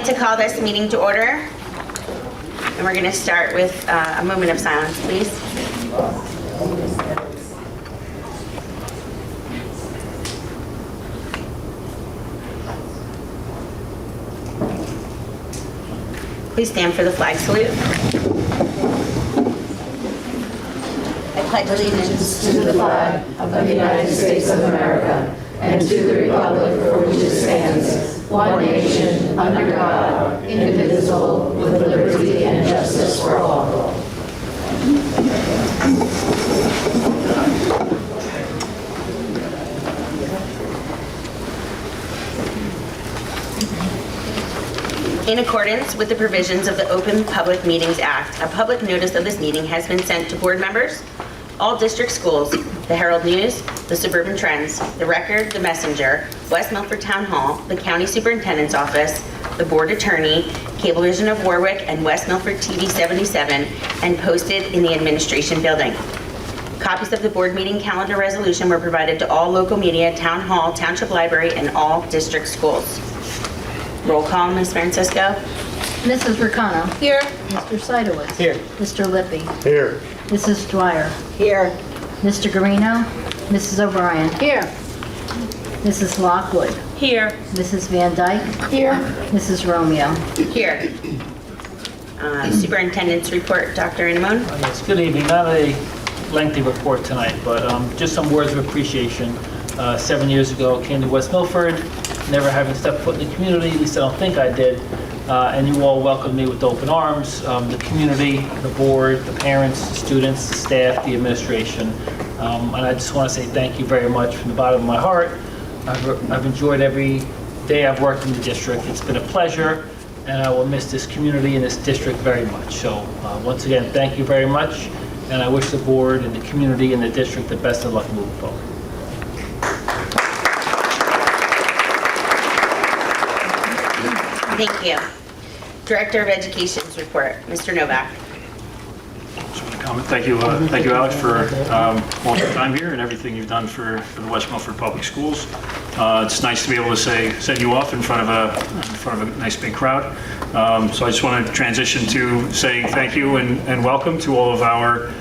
to call this meeting to order. And we're going to start with a moment of silence, please. Please stand for the flag salute. I pledge allegiance to the flag of the United States of America and to the republic for which it stands, one nation, under God, indivisible, with liberty and justice for all. In accordance with the provisions of the Open Public Meetings Act, a public notice of this meeting has been sent to board members, all district schools, the Herald News, the Suburban Trends, the Record, the Messenger, West Milford Town Hall, the County Superintendent's Office, the Board Attorney, Cablevision of Warwick, and West Milford TV 77, and posted in the Administration Building. Copies of the board meeting calendar resolution were provided to all local media, Town Hall, Township Library, and all district schools. Roll call, Ms. Francisco. Mrs. Ricano. Here. Mr. Seidowitz. Here. Mr. Lippy. Here. Mrs. Dwyer. Here. Mr. Garino. Mrs. O'Brien. Here. Mrs. Lockwood. Here. Mrs. Van Dyke. Here. Mrs. Romeo. Here. Superintendent's report, Dr. Inamone. Yes, good evening. Not a lengthy report tonight, but just some words of appreciation. 7 years ago, I came to West Milford, never having stepped foot in the community, at least I don't think I did, and you all welcomed me with open arms. The community, the board, the parents, the students, the staff, the administration, and I just want to say thank you very much from the bottom of my heart. I've enjoyed every day I've worked in the district. It's been a pleasure, and I will miss this community and this district very much. So once again, thank you very much, and I wish the board and the community and the district the best of luck moving forward. Thank you. Director of Education's report, Mr. Novak. Just want to comment. Thank you, Alex, for all your time here and everything you've done for the West Milford Public Schools. It's nice to be able to send you off in front of a nice big crowd. So I just want to transition to saying thank you and welcome to all of our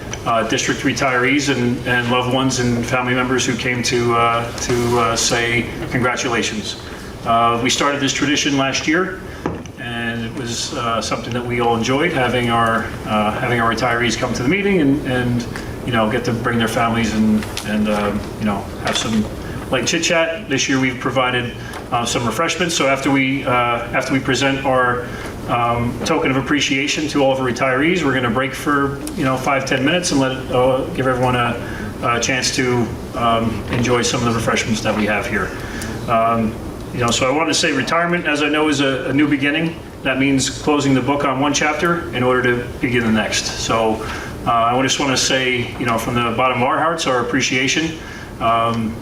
district retirees and loved ones and family members who came to say congratulations. We started this tradition last year, and it was something that we all enjoyed, having our retirees come to the meeting and get to bring their families and have some light chit chat. This year we've provided some refreshments. So after we present our token of appreciation to all of our retirees, we're going to break for 5-10 minutes and give everyone a chance to enjoy some of the refreshments that we have here. So I wanted to say retirement, as I know, is a new beginning. That means closing the book on one chapter in order to begin the next. So I just want to say, from the bottom of our hearts, our appreciation. And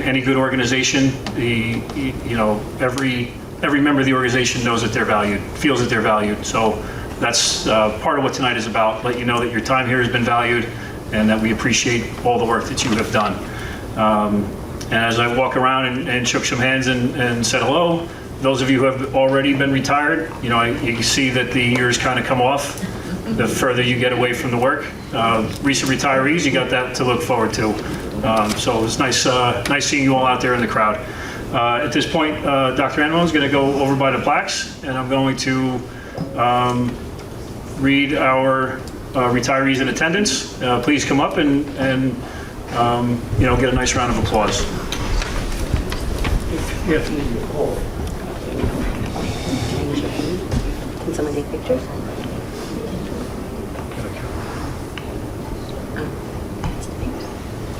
any good organization, every member of the organization knows that they're valued, feels that they're valued. So that's part of what tonight is about. Let you know that your time here has been valued and that we appreciate all the work that you have done. And as I walk around and shook some hands and said hello, those of you who have already been retired, you see that the years kind of come off the further you get away from the work. Recent retirees, you got that to look forward to. So it's nice seeing you all out there in the crowd. At this point, Dr. Anwell is going to go over by the plaques, and I'm going to read our retirees in attendance. Please come up and get a nice round of applause. Can someone take pictures?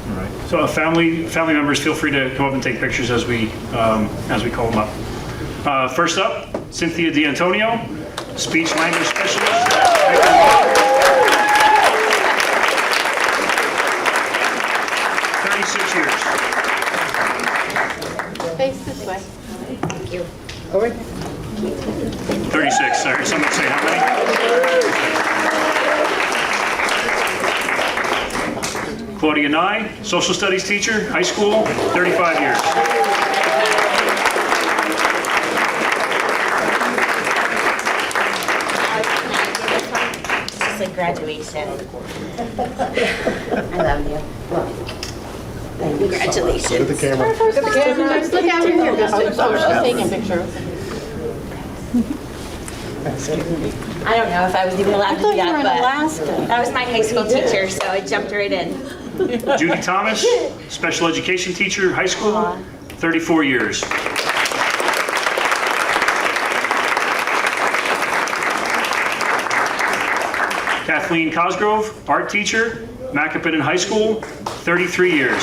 All right. So family members, feel free to come up and take pictures as we call them up. First up, Cynthia D'Antonio, speech language specialist. 36 years. Face this way. Thank you. 36, sorry. Someone say how many? Claudia Nye, social studies teacher, high school, 35 years. graduation. I love you. Congratulations. Look at the camera. Look out here. She's taking pictures. I don't know if I was even allowed to do you were that, in but Alaska. that was my high school teacher, so I jumped right in. Judy Thomas, special education teacher, high school, 34 years. Kathleen Cosgrove, art teacher, Macapanan High School, 33 years.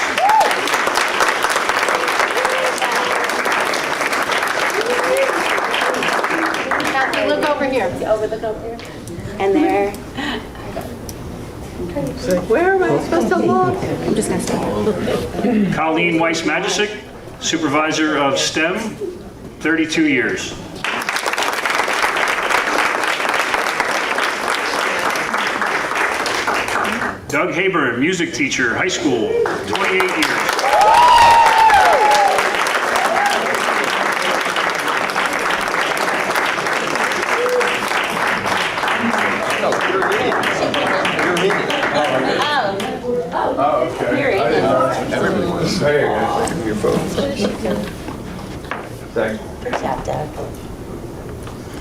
Kathy, look over here. And there. Where am I supposed to look? I'm just gonna stay. Colleen Weiss-Magicic, supervisor of STEM, 32 years. Doug Haber, music teacher, high school, 28 years. Oh, you're in. Your phone. Good job, Doug.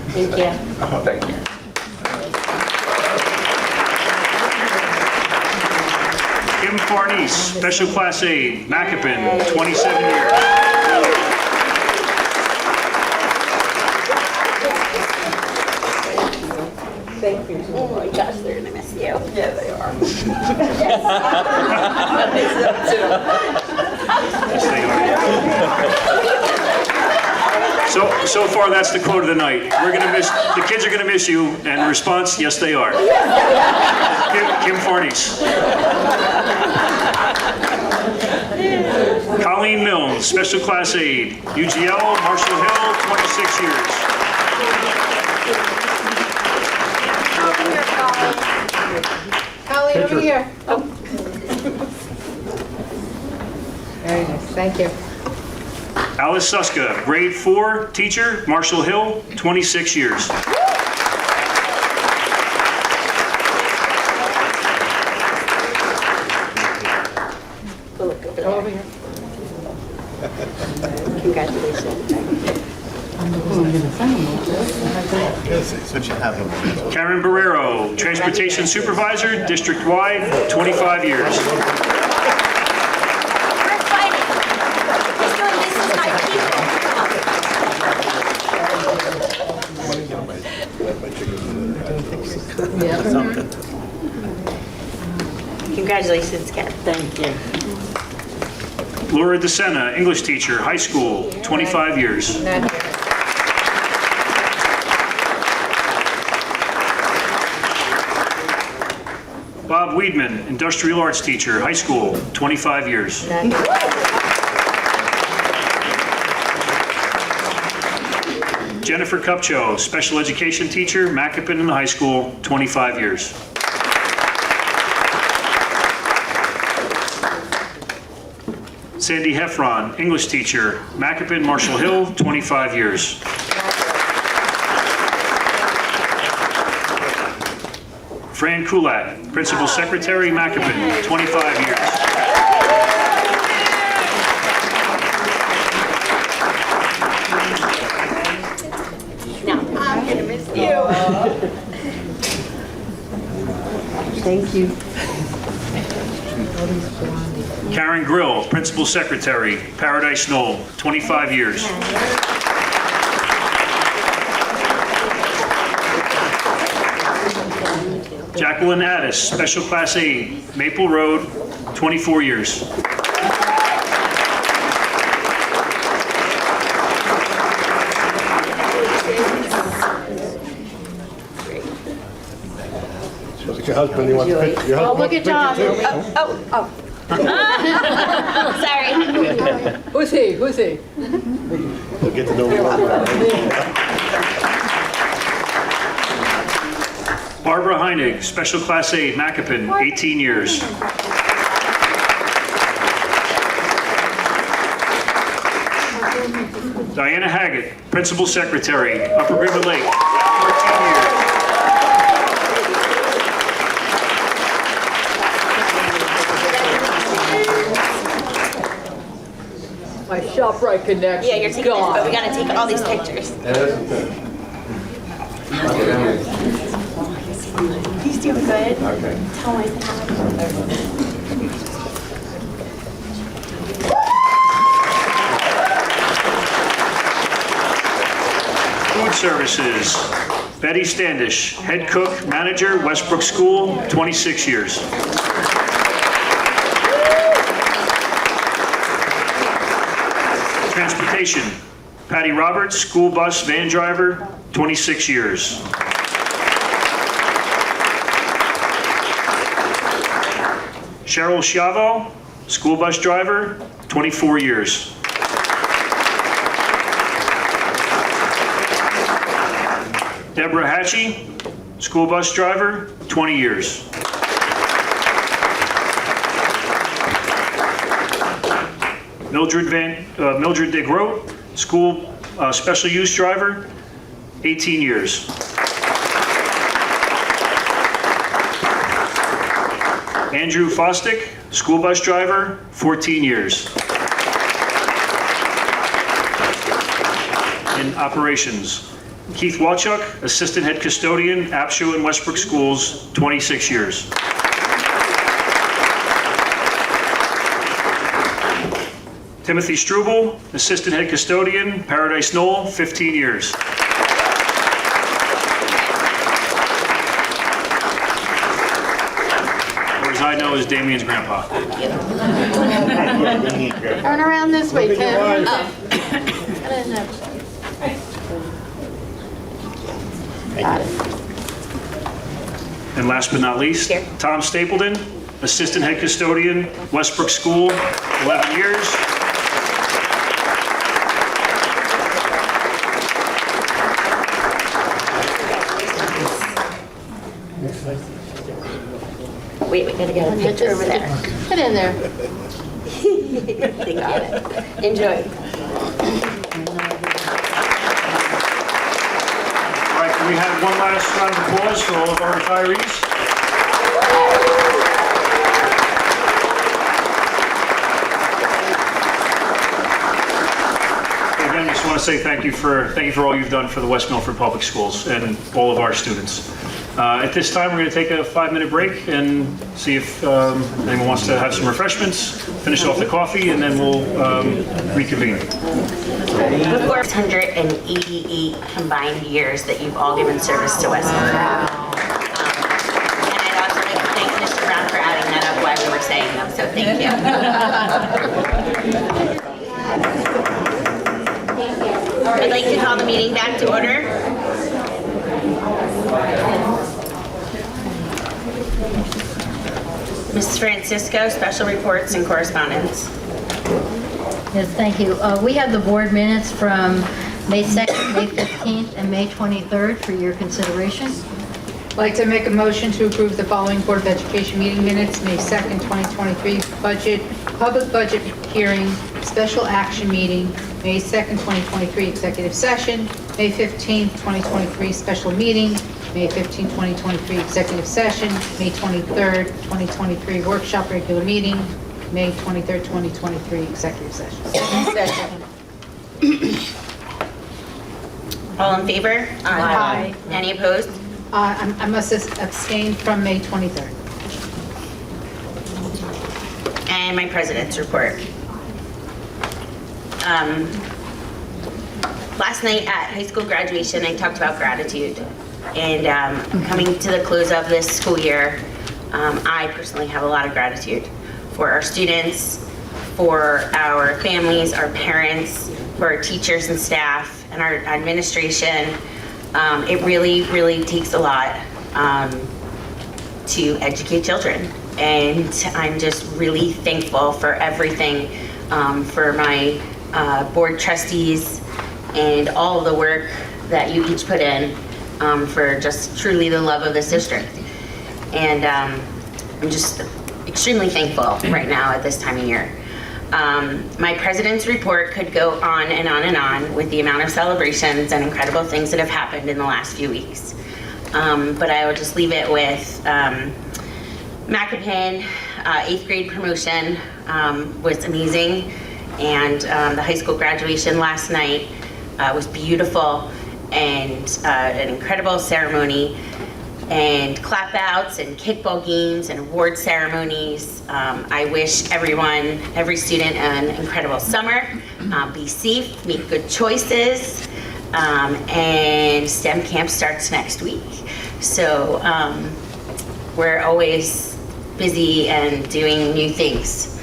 Thank you. Thank you. Kim Farnese, special class aide, Macapan, 27 years. Thank you. Oh my gosh, they're gonna miss you. Yeah, they are. Yes, they are. So far, that's the quote of the night. The kids are gonna miss you, and response, yes, they are. Kim Farnese. Colleen Milnes, special class aide, UGL, Marshall Hill, 26 years. Over here, Colleen, over here. Oh. Very nice, thank you. Alice Suska, grade 4 teacher, Marshall Hill, 26 years. Over here. Congratulations. So you have them. Karen Barrero, transportation supervisor, district-wide, 25 years. We're fighting. This is my people. Congratulations, Kat. Thank you. Laura DeSena, English teacher, high school, 25 years. Not here. Bob Weedman, industrial arts teacher, high school, 25 years. Not here. Jennifer Cupcho, special education teacher, Macapan High School, 25 years. Sandy Heffron, English teacher, Macapan Marshall Hill, 25 years. Fran Kulak, principal secretary, Macapan, 25 years. Now, I'm gonna miss you. Thank you. Karen Grill, principal secretary, Paradise Knoll, 25 years. Jacqueline Addis, special class aide, Maple Road, 24 years. Look at your husband, he wants a picture. Your Oh, husband look wants at a John. picture too. Sorry. Who's he? Who's he? We'll get to know you. Barbara Heinig, special class aide, Macapan, 18 years. Diana Haggett, principal secretary, Upper River Lake, 14 years. Right connection. Yeah, you're taking this, but we gotta take all these pictures. He's doing good. Okay. Tell him I Food Services, Betty Standish, Head Cook, Manager, Westbrook School, 26 years. Transportation, Patty Roberts, School Bus Van Driver, 26 years. Cheryl Schiavo, School Bus Driver, 24 years. Deborah Hatchie, School Bus Driver, 20 years. Mildred De Groot, School Special Use Driver, 18 years. Andrew Fostick, School Bus Driver, 14 years. In Operations, Keith Wachuk, Assistant Head Custodian, Apsho and Westbrook Schools, 26 years. Timothy Struble, Assistant Head Custodian, Paradise Knoll, 15 years. Or as I know as Damien's grandpa. Turn around this way, Tim. And last but not least, Here. Tom Stapleton, Assistant Head Custodian, Westbrook School, 11 years. Wait, we gotta get a picture over there. Get in there. They got it. Enjoy. All right, can we have one last round of applause for all of our retirees? Again, I just want to say thank you for all you've done for the West Milford Public Schools and all of our students. At this time, we're going to take a 5-minute break and see if anyone wants to have some refreshments, finish off the coffee, and then we'll reconvene. Before 188 combined years that you've all given service to West Milford. And I'd also like to thank Mr. Brown for adding that up while we were saying them, so thank you. I'd like to call the meeting back to order. Mrs. Francisco, special reports and correspondence. Yes, thank you. We have the board minutes from May 2nd, May 15th, and May 23rd for your consideration. I'd like to make a motion to approve the following Board of Education meeting minutes, May 2nd, 2023, public budget hearing, special action meeting, May 2nd, 2023, executive session, May 15th, 2023, special meeting, May 15th, 2023, executive session, May 23rd, 2023, workshop regular meeting, May 23rd, 2023, executive session. All in favor? Aye. Any opposed? I must abstain from May 23rd. And my president's report. Last night at high school graduation, I talked about gratitude. And coming to the close of this school year, I personally have a lot of gratitude for our students, for our families, our parents, for our teachers and staff, and our administration. It really, really takes a lot to educate children. And I'm just really thankful for everything, for my board trustees and all of the work that you each put in for just truly the love of this district. And I'm just extremely thankful right now at this time of year. My president's report could go on and on and on with the amount of celebrations and incredible things that have happened in the last few weeks. But I will just leave it with Macapin, 8th grade promotion was amazing. And the high school graduation last night was beautiful, and an incredible ceremony, and clap outs and kickball games and award ceremonies. I wish everyone, every student, an incredible summer. Be safe, make good choices, and STEM camp starts next week. So we're always busy and doing new things.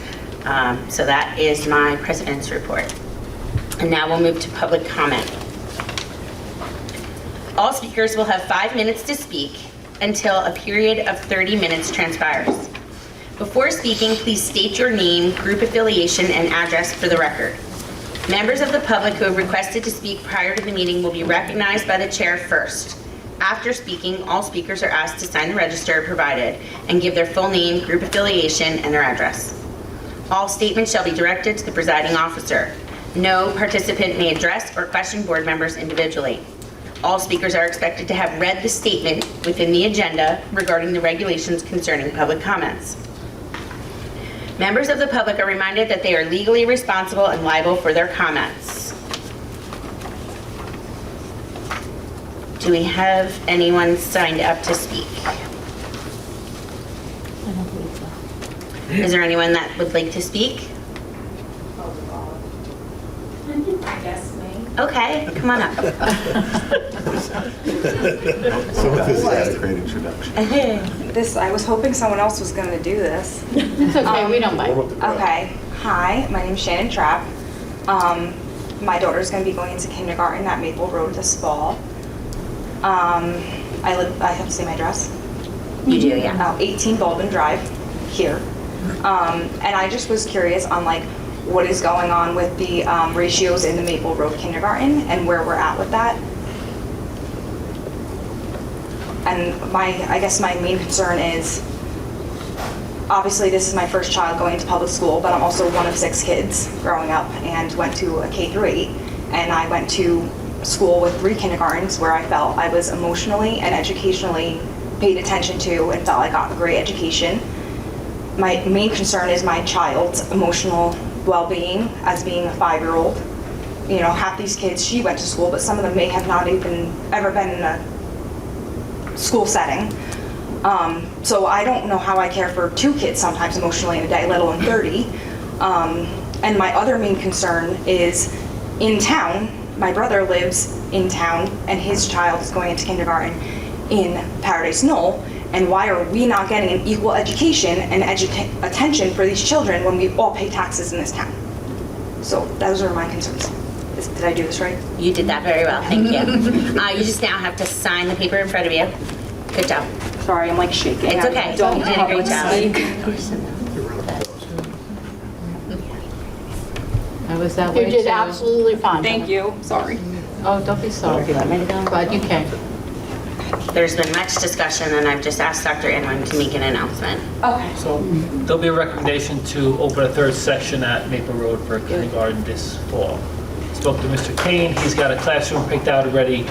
So that is my president's report. And now we'll move to public comment. All speakers will have 5 minutes to speak until a period of 30 minutes transpires. Before speaking, please state your name, group affiliation, and address for the record. Members of the public who have requested to speak prior to the meeting will be recognized by the chair first. After speaking, all speakers are asked to sign the register provided and give their full name, group affiliation, and their address. All statements shall be directed to the presiding officer. No participant may address or question board members individually. All speakers are expected to have read the statement within the agenda regarding the regulations concerning public comments. Members of the public are reminded that they are legally responsible and liable for their comments. Do we have anyone signed up to speak? Is there anyone that would like to speak? I guess me. Okay, come on up. So enthusiastic, great introduction. I was hoping someone else was going to do this. It's okay, we don't mind. Warm up the crowd. Okay. Hi, my name's Shannon Trapp. My daughter's going to be going into kindergarten at Maple Road this fall. I have to say my address. You do, yeah. 18 Baldwin Drive here. And I just was curious on like what is going on with the ratios in the Maple Road kindergarten and where we're at with that. And I guess my main concern is, obviously this is my first child going into public school, but I'm also one of 6 kids growing up and went to a K-8. And I went to school with 3 kindergartens where I felt I was emotionally and educationally paid attention to and felt I got a great education. My main concern is my child's emotional well-being as being a 5-year-old. You know, half these kids, she went to school, but some of them may have not even ever been in a school setting. So I don't know how I care for 2 kids sometimes emotionally in a day, let alone 30. And my other main concern is in town, my brother lives in town and his child is going into kindergarten in Paradise Knoll. And why are we not getting an equal education and attention for these children when we all pay taxes in this town? So those are my concerns. Did I do this right? You did that very well, thank you. You just now have to sign the paper in front of you. Good job. Sorry, I'm like shaking. It's okay. You did a great job. Was that way You did too? absolutely fine. Thank you. Sorry. Oh, don't be sorry. Glad you came. There's been much discussion, and I've just asked Dr. Inman to make an announcement. Okay. So there'll be a recommendation to open a 3rd section at Maple Road for kindergarten this fall. Spoke to Mr. Kane, he's got a classroom picked out already.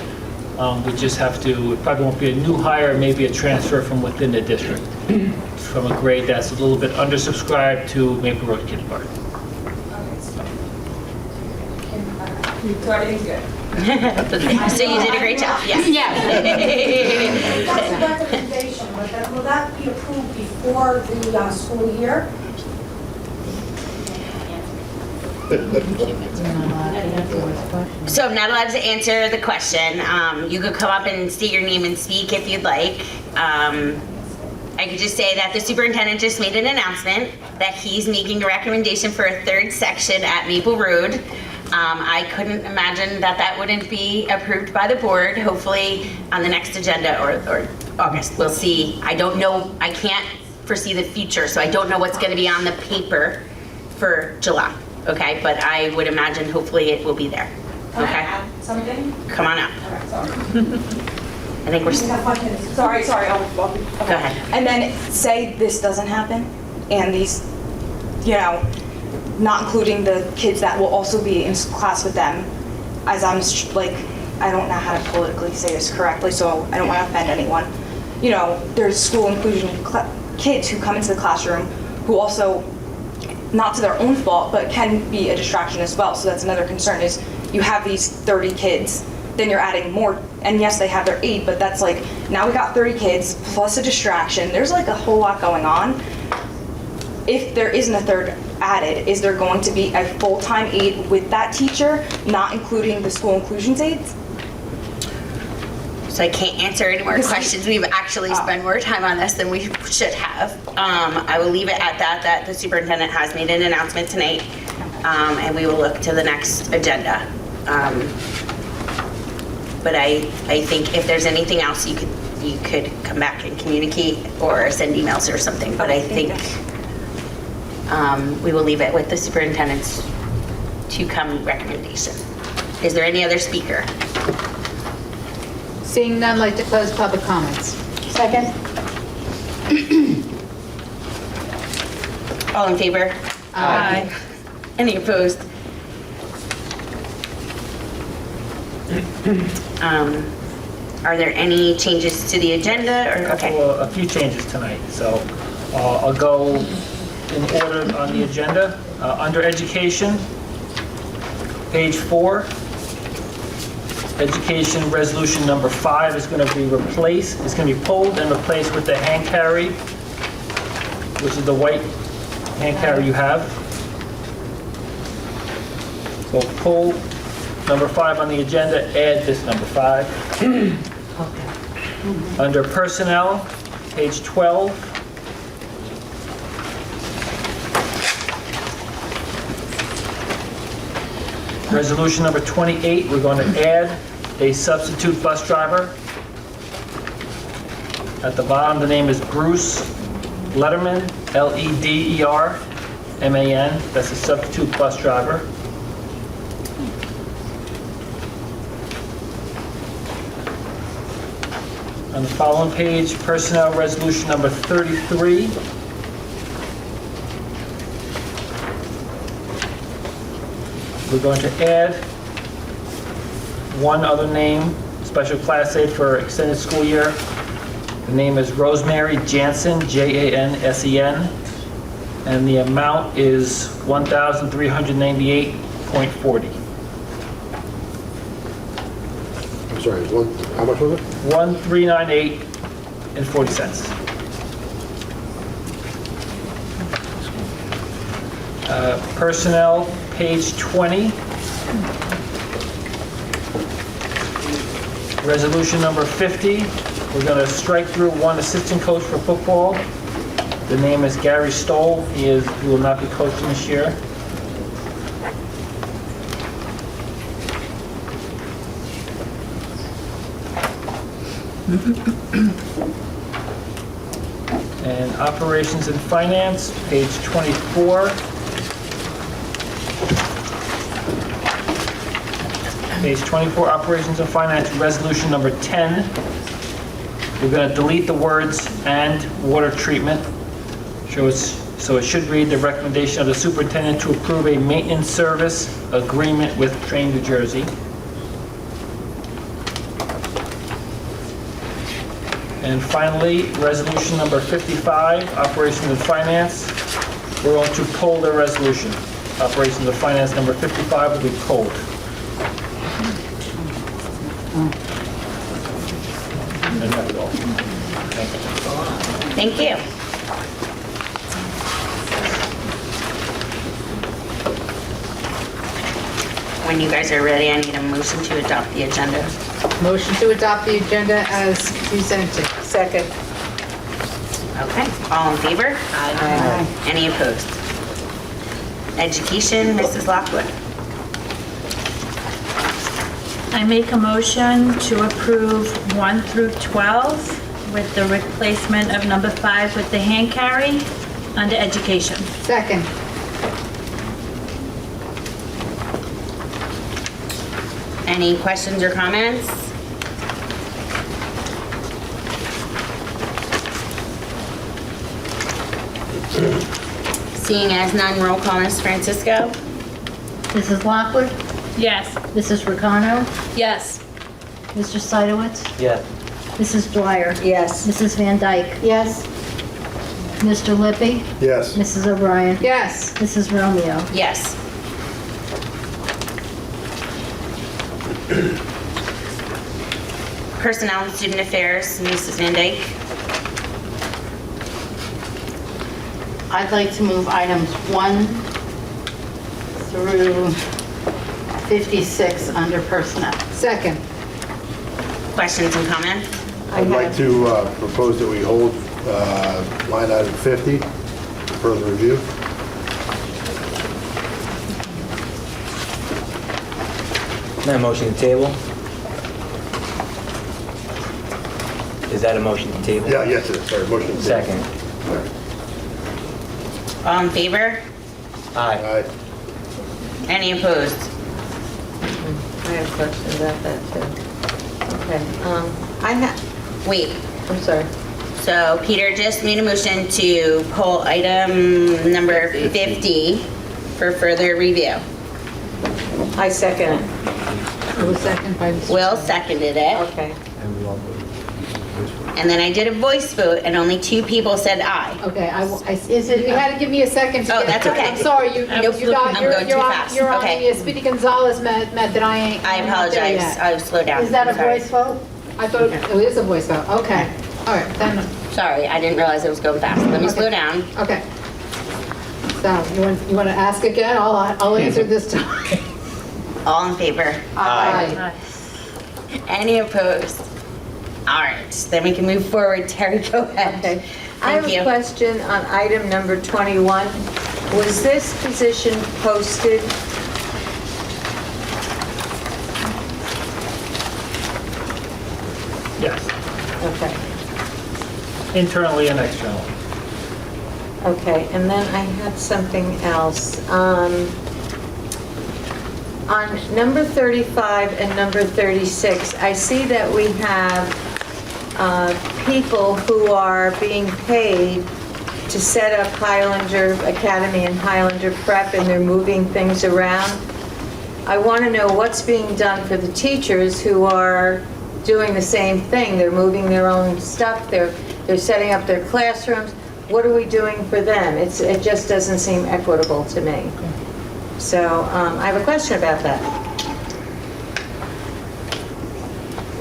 We just have to, it probably won't be a new hire, maybe a transfer from within the district, from a grade that's a little bit undersubscribed to Maple Road kindergarten. So everything's good. So you did a great job, yes. That's a recommendation, but will that be approved before the school year? So I'm not allowed to answer the question. You could come up and state your name and speak if you'd like. I could just say that the superintendent just made an announcement that he's making a recommendation for a 3rd section at Maple Road. I couldn't imagine that that wouldn't be approved by the board, hopefully on the next agenda or August. We'll see. I don't know, I can't foresee the future, so I don't know what's going to be on the paper for July, okay? But I would imagine hopefully it will be there, Can I okay? add something? Come on up. All right, sorry. I think we're, We have 5 minutes. Sorry, I'll okay. Go ahead. And then say this doesn't happen, and these, you know, not including the kids that will also be in class with them, as I'm like, I don't know how to politically say this correctly, so I don't want to offend anyone. You know, there's school inclusion kids who come into the classroom who also not to their own fault, but can be a distraction as well. So that's another concern is you have these 30 kids, then you're adding more, and yes, they have their aid, but that's like, now we got 30 kids plus a distraction. There's like a whole lot going on. If there isn't a third added, is there going to be a full-time aide with that teacher, not including the school inclusions aides? So I can't answer any more questions. We've actually spent more time on this than we should have. I will leave it at that the superintendent has made an announcement tonight, and we will look to the next agenda. But I think if there's anything else, you could come back and communicate or send emails or something. But I think we will leave it with the superintendent's to-come recommendation. Is there any other speaker? Seeing none, I'd like to close public comments. Second? All in favor? Aye. Any opposed? Are there any changes to the agenda or, okay. Well, a few changes tonight, so I'll go in order on the agenda. Under education, page 4, education resolution number 5 is going to be replaced, it's going to be pulled and replaced with the hand carry, which is the white hand carry you have. So pull number 5 on the agenda, add this number 5. Under personnel, page 12. Resolution number 28, we're going to add a substitute bus driver. At the bottom, the name is Bruce Lederman, Lederman. That's a substitute bus driver. On the following page, personnel resolution number 33. We're going to add one other name, special class aide for extended school year. The name is Rosemary Jansen, Jansen, and the amount is $1,398.40. I'm sorry, how much was it? $1,398.40. Personnel, page 20. Resolution number 50. We're going to strike through one assistant coach for football. The name is Gary Stoll. He will not be coaching this year. And operations and finance, page 24. Page 24, operations and finance, resolution number 10. We're going to delete the words "and water treatment." So it should read, the recommendation of the superintendent to approve a maintenance service agreement with Train New Jersey. And finally, resolution number 55, operations and finance. We're going to pull the resolution. Operations and finance number 55 will be pulled. And that's all. Thank you. Thank you. When you guys are ready, I need a motion to adopt the agenda. Motion to adopt the agenda as presented. Second. Okay, all in favor? Aye. Any opposed? Education, Mrs. Lockwood. I make a motion to approve 1 through 12 with the replacement of number 5 with the hand carry under education. Second. Any questions or comments? Seeing as none, roll call, Ms. Francisco. Mrs. Lockwood? Yes. Mrs. Ricano? Yes. Mr. Seidowitz? Yes. Mrs. Dwyer? Yes. Mrs. Van Dyke? Yes. Mr. Lippy, Yes. Mrs. O'Brien, Yes. Mrs. Romeo. Yes. Personnel and Student Affairs, Mrs. Van Dyke. I'd like to move items 1 through 56 under personnel. Second. Questions and comments? I'd like to propose that we hold line item 50 for further review. Not a motion to table? Is that a motion to table? Yeah, yes, it is. Sorry, motion to table. Second. All in favor? Aye. Aye. Any opposed? I have a question about that too. Okay, Wait, I'm sorry. so Peter just made a motion to pull item number 50 for further review. I second it. It was second by Mr. Will seconded it, Okay. and then I did a voice vote, and only 2 people said aye. Okay, is it, you had to give me a second to Oh, get. that's okay. I'm sorry, you I'm got, going too you're on, fast. you're on Okay. the Speedy Gonzalez method, I ain't. I I'm not there apologize, yet. I'll slow down. Is that a Sorry. voice vote? I thought it is a voice vote, okay. All right, then, Sorry, I didn't realize it was going fast. Let me Okay. slow down. okay. So, you want to ask again? I'll answer this time. All in favor? Aye. Any opposed? All right, then we can move forward. Terry, go ahead. Okay. I have Thank a you. question on item number 21. Was this position posted? Yes, Okay. internally and externally. Okay, and then I had something else. On number 35 and number 36, I see that we have people who are being paid to set up Highlander Academy and Highlander Prep, and they're moving things around. I want to know what's being done for the teachers who are doing the same thing. They're moving their own stuff, they're setting up their classrooms. What are we doing for them? It just doesn't seem equitable to me. So I have a question about that.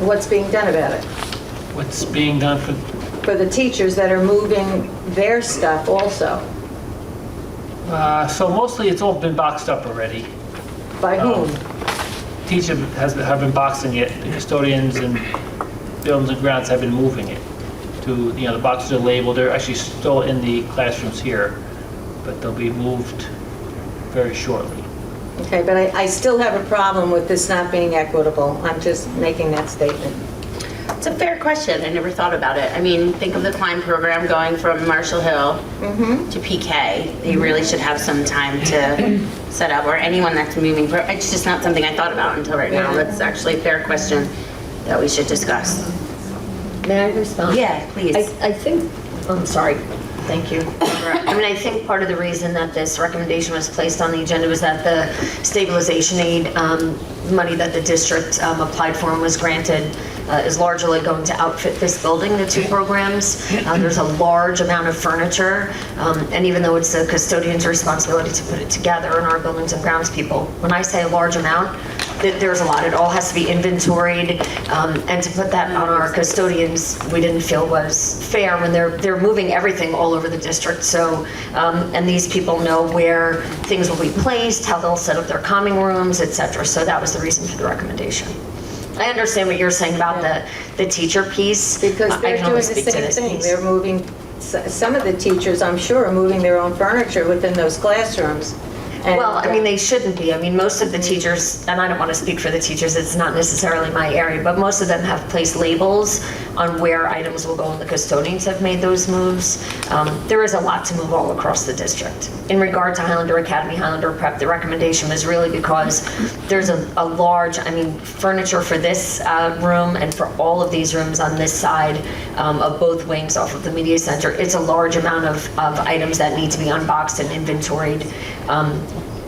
What's being done about it? What's being done for, For the teachers that are moving their stuff also. so mostly it's all been boxed up already. By whom? Teachers have been boxing it, the custodians and buildings and grounds have been moving it to, the boxes are labeled, they're actually still in the classrooms here, but they'll be moved very shortly. Okay, but I still have a problem with this not being equitable. I'm just making that statement. It's a fair question. I never thought about it. I mean, think of the climb program going from Marshall Hill to PK. They really should have some time to set up, or anyone that's moving. It's just not something I thought about until right now. That's actually a fair question that we should discuss. May I respond? Yeah, please. I think, I'm sorry, thank you. I mean, I think part of the reason that this recommendation was placed on the agenda was that the stabilization aid money that the district applied for and was granted is largely going to outfit this building, the 2 programs. There's a large amount of furniture, and even though it's the custodian's responsibility to put it together in our buildings and grounds people, when I say a large amount, there's a lot. It all has to be inventoried, and to put that on our custodians, we didn't feel was fair when they're moving everything all over the district. So, and these people know where things will be placed, how they'll set up their calming rooms, etc. So that was the reason for the recommendation. I understand what you're saying about the teacher piece. Because I they're can doing only the speak to same this thing. piece. They're moving, some of the teachers, I'm sure, are moving their own furniture within those classrooms. And, Well, I mean, they shouldn't be. I mean, most of the teachers, and I don't want to speak for the teachers, it's not necessarily my area, but most of them have placed labels on where items will go, and the custodians have made those moves. There is a lot to move all across the district. In regard to Highlander Academy, Highlander Prep, the recommendation was really because there's a large, I mean, furniture for this room and for all of these rooms on this side of both wings off of the media center. It's a large amount of items that need to be unboxed and inventoried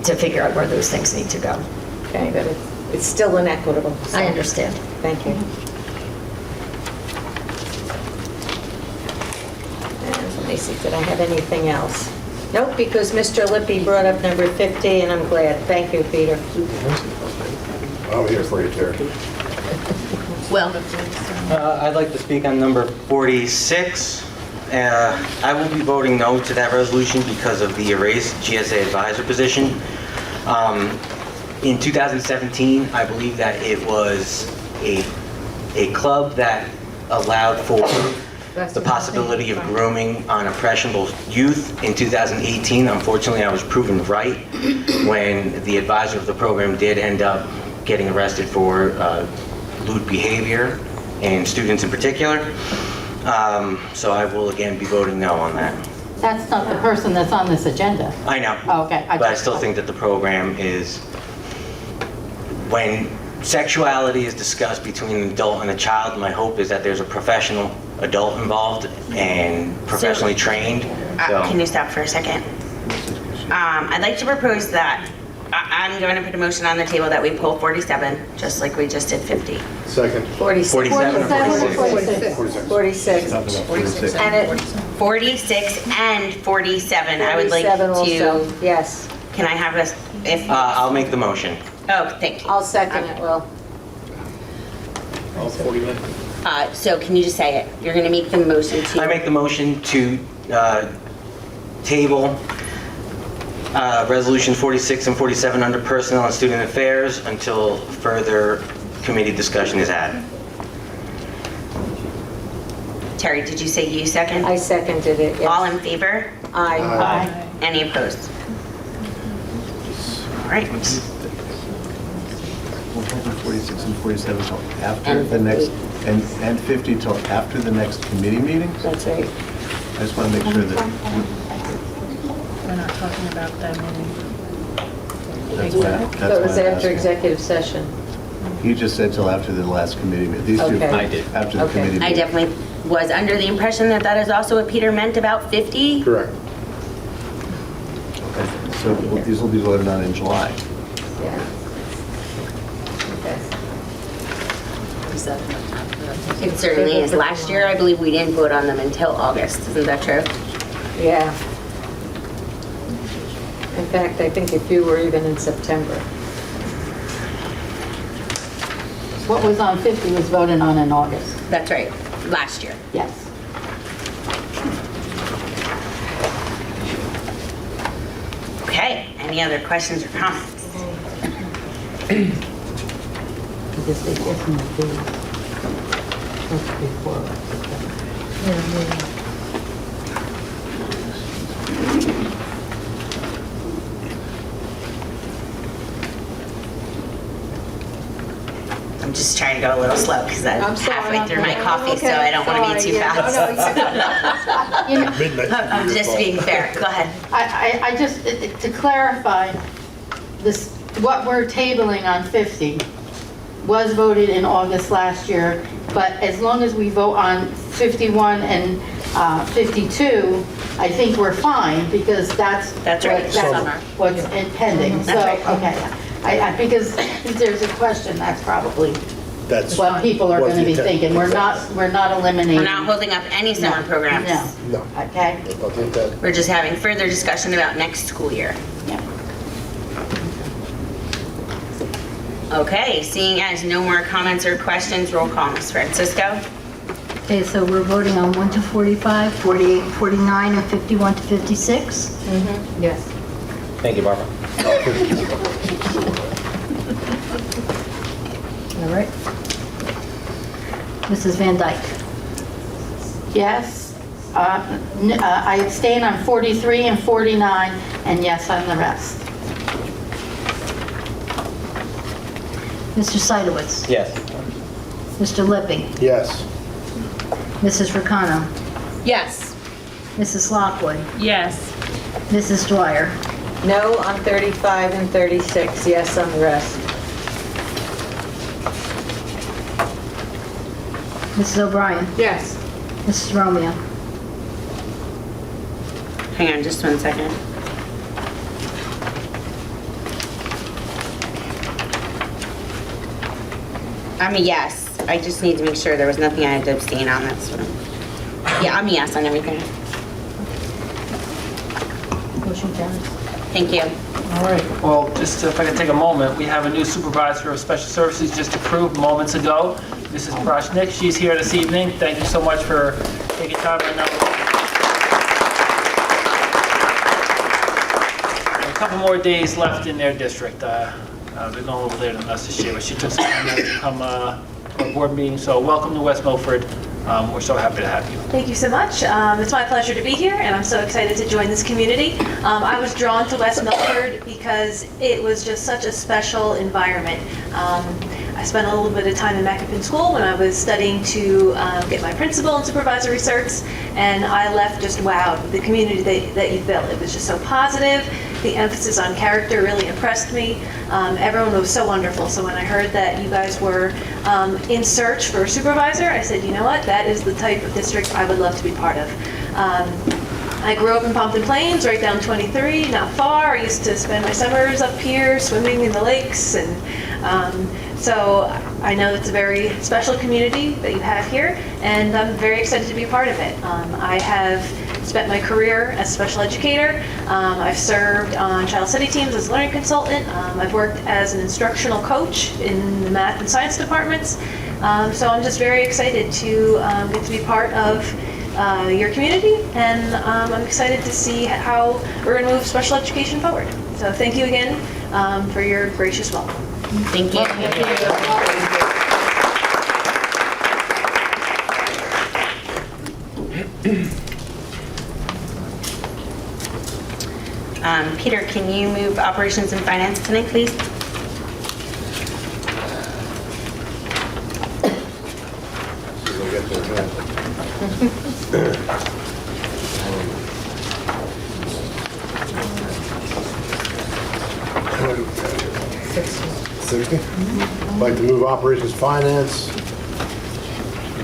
to figure out where those things need to go. Okay, but it's still inequitable. so- I understand. Thank you. me see, did I have anything else? Nope, because Mr. Lippy brought up number 50, and I'm glad. Thank you, Peter. I'm here for you, Terry. Will? I'd like to speak on number 46. I will be voting no to that resolution because of the erased GSA advisor position. In 2017, I believe that it was a club that allowed for the possibility of grooming on impressionable youth. In 2018, unfortunately, I was proven right when the advisor of the program did end up getting arrested for lewd behavior, and students in particular. So I will again be voting no on that. That's not the person that's on this agenda. I know. Oh, okay. But I still think that the program is, when sexuality is discussed between an adult and a child, my hope is that there's a professional adult involved and professionally trained. So. Can you stop for a second? I'd like to propose that I'm going to put a motion on the table that we pull 47, just like we just did 50. Second. 46. 47 or 46? 46. Talking about 46. And it, 46 and 47, I would like 47 also, to, yes. can I have a, if, I'll make the motion. oh, thank you. I'll second it, Will. All 41. So can you just say it? You're going to make the motion to. I make the motion to table Resolution 46 and 47 under Personnel and Student Affairs until further committee discussion is had. Terry, did you say you second? I seconded it, yes. All in favor? Aye. Any opposed? All right. We'll hold 46 and 47 till after the next, and 50 till after the next committee meeting? That's right. I just want to make sure that, We're not talking about that meeting. that's why That was I'm after asking. executive session. He just said till after the last committee meeting. These two, Okay. I did. after the Okay. committee I meeting. definitely was under the impression that that is also what Peter meant about 50. Correct. Okay. So these will be voted on in July. Yeah. Okay. It certainly is. Last year, I believe we didn't vote on them until August. Isn't that true? Yeah. In fact, I think a few were even in September. What was on 50 was voted on in August. That's right. Last year. Yes. Okay. Any other questions or comments? Because they definitely do. That's before. I'm just trying to go a little slow because I'm I'm sorry, halfway through my I'm coffee, so okay, I don't want to be sorry, too yeah. fast. You know, Midnight. I'm just being fair. Go ahead. I just, to clarify, this, what we're tabling on 50 was voted in August last year, but as long as we vote on 51 and 52, I think we're fine, because that's. That's right, what- summer. What's pending, so, That's right. okay. Because if there's a question, that's probably That's what people are was going to the be intent. thinking. We're not eliminating. We're not holding up any summer programs. No, No, okay? I'll take that. We're just having further discussion about next school year. Yeah. Okay, seeing as no more comments or questions, roll call, Ms. Francisco. Okay, so we're voting on 1 to 45, 48, 49, and 51 to 56? Yes. Thank you, Barbara. All right. Mrs. Van Dyke? Yes. I abstain on 43 and 49, and yes on the rest. Mr. Seidowitz? Yes. Mr. Lippy? Yes. Mrs. Ricano? Yes. Mrs. Lockwood? Yes. Mrs. Dwyer? No on 35 and 36, yes on the rest. Mrs. O'Brien? Yes. Mrs. Romeo? Hang on just 1 second. I'm a yes. I just need to make sure there was nothing I had to abstain on. That's what I'm, yeah, I'm a yes on everything. Motion carries. Thank you. All right, well, just if I could take a moment, we have a new supervisor of special services just approved moments ago, Mrs. Proshnick. She's here this evening. Thank you so much for taking time right now. A couple more days left in their district. They're going a little later than us this year, but she took some time out to come to our board meeting. So welcome to West Milford. We're so happy to have you. Thank you so much. It's my pleasure to be here, and I'm so excited to join this community. I was drawn to West Milford because it was just such a special environment. I spent a little bit of time in Macapin School when I was studying to get my principal and supervisory certs, and I left just wowed with the community that you built. It was just so positive. The emphasis on character really impressed me. Everyone was so wonderful. So when I heard that you guys were in search for a supervisor, I said, you know what, that is the type of district I would love to be part of. I grew up in Pompton Plains, right down 23, not far. I used to spend my summers up here swimming in the lakes, and so I know it's a very special community that you have here, and I'm very excited to be a part of it. I have spent my career as a special educator. I've served on child study teams as a learning consultant. I've worked as an instructional coach in the math and science departments. So I'm just very excited to get to be part of your community, and I'm excited to see how we're going to move special education forward. So thank you again for your gracious welcome. Thank you. Peter, can you move operations and finance tonight, please? We'll get there, man. 60? I'd like to move operations finance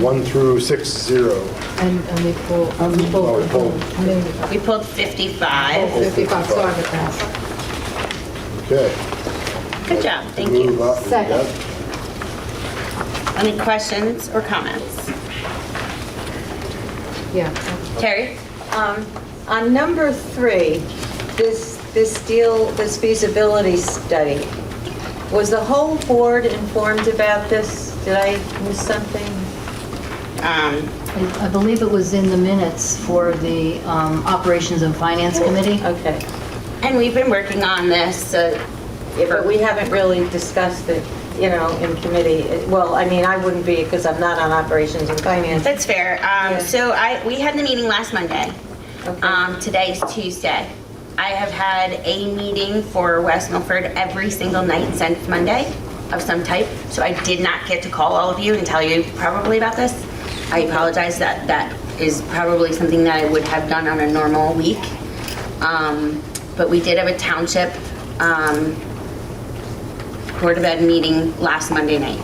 1 through 60. And we pull, We pulled 55. 55, sorry about that. Okay. Good job, thank you. Move up. Second. Any questions or comments? Yeah. Terry? On number 3, this feasibility study, was the whole board informed about this? Did I miss something? I believe it was in the minutes for the Operations and Finance Committee. Okay. And we've been working on this. But we haven't really discussed it, in committee. Well, I mean, I wouldn't be because I'm not on operations and finance. That's fair. So we had the meeting last Monday. Okay. Today is Tuesday. I have had a meeting for West Milford every single night since Monday of some type. So I did not get to call all of you and tell you probably about this. I apologize. That is probably something that I would have done on a normal week. But we did have a township Board of Ed meeting last Monday night.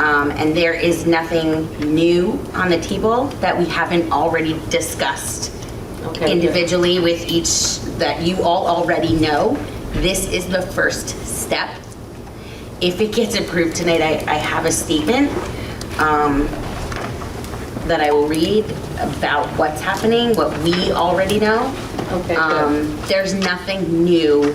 And there is nothing new on the table that we haven't already discussed individually with each that you all already know. This is the first step. If it gets approved tonight, I have a statement that I will read about what's happening, what we already know. Okay, good. There's nothing new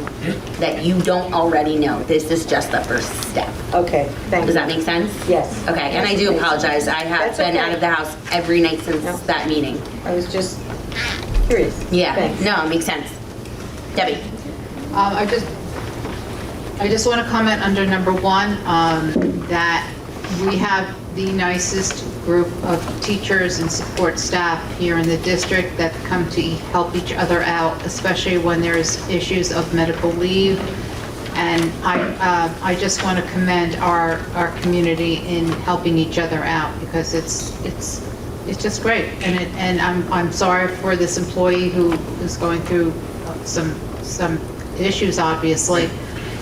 that you don't already know. This is just the first step. Okay, thank you. Does that make sense? Yes. Okay, and I do apologize. I have That's been okay. out of the house every night since that meeting. I was just curious. Yeah, Thanks. no, it makes sense. Debbie? I just want to comment under number 1 that we have the nicest group of teachers and support staff here in the district that come to help each other out, especially when there's issues of medical leave. And I just want to commend our community in helping each other out because it's just great. And I'm sorry for this employee who is going through some issues, obviously.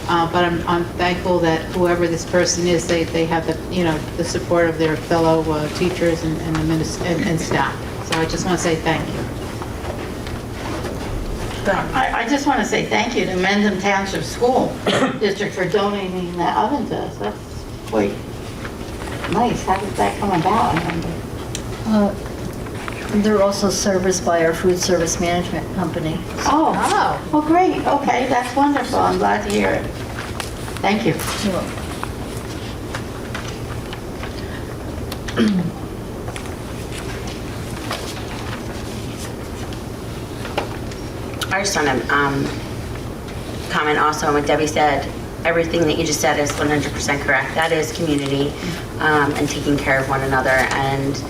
But I'm thankful that whoever this person is, they have the support of their fellow teachers and staff. So I just want to say thank you. I just want to say thank you to Mendham Township School District for donating that oven to us. That's quite nice. How did that come about? I wonder. They're also serviced by our food service management company. Oh, great, okay, that's wonderful, I'm glad to hear it. Thank you. I just want to comment also on what Debbie said. Everything that you just said is 100% correct. That is community and taking care of one another. And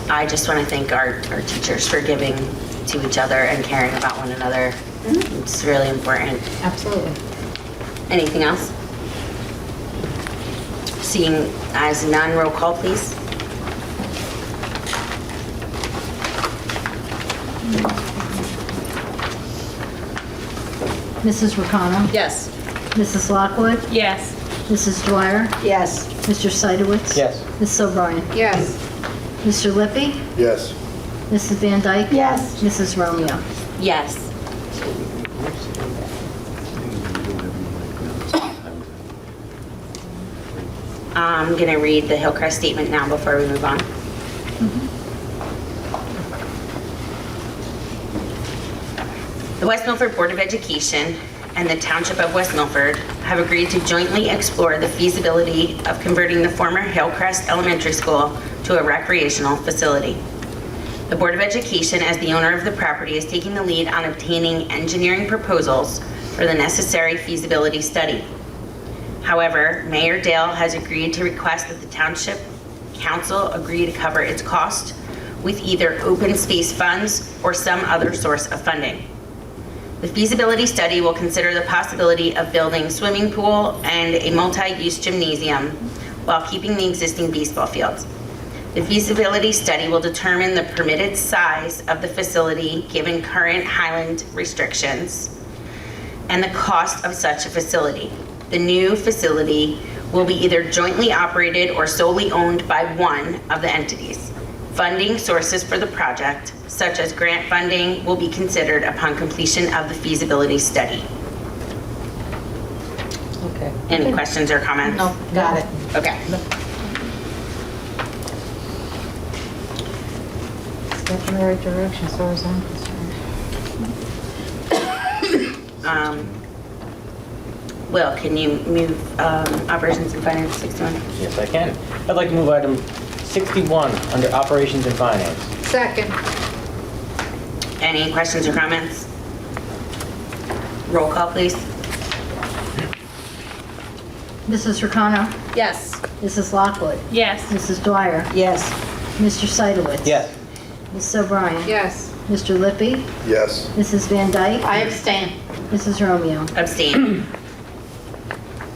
I just want to thank our teachers for giving to each other and caring about one another. It's really important. Absolutely. Anything else? Seeing as none, roll call, please. Mrs. Ricano? Yes. Mrs. Lockwood? Yes. Mrs. Dwyer? Yes. Mr. Seidowitz? Yes. Mrs. O'Brien? Yes. Mr. Lippy? Yes. Mrs. Van Dyke? Yes. Mrs. Romeo? Yes. I'm going to read the Hillcrest statement now before we move on. The West Milford Board of Education and the Township of West Milford have agreed to jointly explore the feasibility of converting the former Hillcrest Elementary School to a recreational facility. The Board of Education, as the owner of the property, is taking the lead on obtaining engineering proposals for the necessary feasibility study. However, Mayor Dale has agreed to request that the Township Council agree to cover its cost with either open space funds or some other source of funding. The feasibility study will consider the possibility of building swimming pool and a multi-use gymnasium while keeping the existing baseball fields. The feasibility study will determine the permitted size of the facility given current Highland restrictions and the cost of such a facility. The new facility will be either jointly operated or solely owned by one of the entities. Funding sources for the project, such as grant funding, will be considered upon completion of the feasibility study. Okay. Any questions or comments? No, got it. Okay. Step in the right direction, as far as I'm concerned. Will, can you move operations and finance 61? Yes, I can. I'd like to move item 61 under operations and finance. Second. Any questions or comments? Roll call, please. Mrs. Ricano? Yes. Mrs. Lockwood? Yes. Mrs. Dwyer? Yes. Mr. Seidowitz? Yes. Mrs. O'Brien? Yes. Mr. Lippy? Yes. Mrs. Van Dyke? I abstain. Mrs. Romeo? Abstain.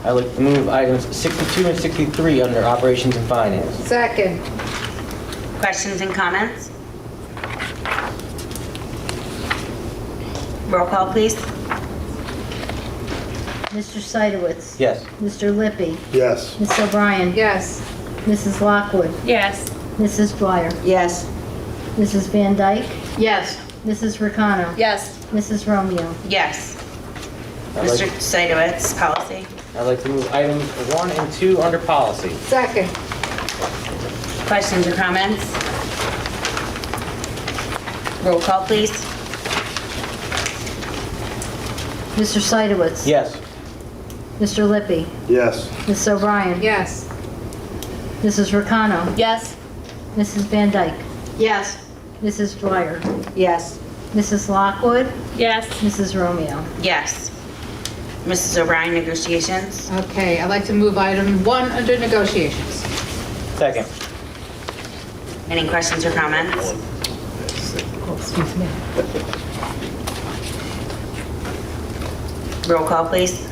I'd like to move items 62 and 63 under operations and finance. Second. Questions and comments? Roll call, please. Mr. Seidowitz? Yes. Mr. Lippy? Yes. Mrs. O'Brien? Yes. Mrs. Lockwood? Yes. Mrs. Dwyer? Yes. Mrs. Van Dyke? Yes. Mrs. Ricano? Yes. Mrs. Romeo? Yes. I'd like- Mr. Seidowitz, policy. I'd like to move items 1 and 2 under policy. Second. Questions or comments? Roll call, please. Mr. Seidowitz? Yes. Mr. Lippy? Yes. Mrs. O'Brien? Yes. Mrs. Ricano? Yes. Mrs. Van Dyke? Yes. Mrs. Dwyer? Yes. Mrs. Lockwood? Yes. Mrs. Romeo? Yes. Mrs. O'Brien, negotiations. Okay, I'd like to move item 1 under negotiations. Second. Any questions or comments? Excuse me. Roll call, please.